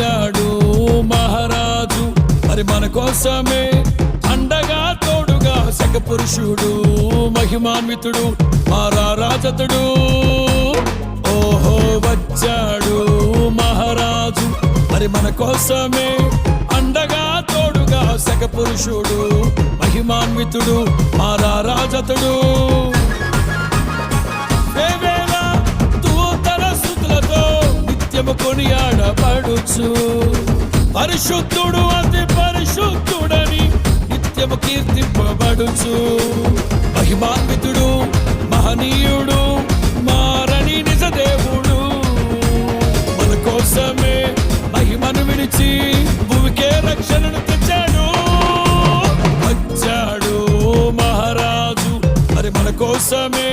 వచ్చాడు మహారాజు మరి మన కోసమే అండగా తోడుగా సగ పురుషుడు మహిమాన్వితుడు రాజతుడు ఓహో వచ్చాడు మహారాజు మరి మన కోసమే అండగా తోడుగా సగ పురుషుడు మహిమాన్వితుడు రాజతుడు నిత్యము కొనియాడబడుచు పరిశుద్ధుడు అతి పరిశుద్ధుడని నిత్యము కీర్తింపబడుచు మహిమాన్వితుడు మహనీయుడు మారని నిజ దేవుడు మన కోసమే మహిమను విడిచి భూమికే రక్షణను తెచ్చాడు వచ్చాడు మహారాజు మరి మన కోసమే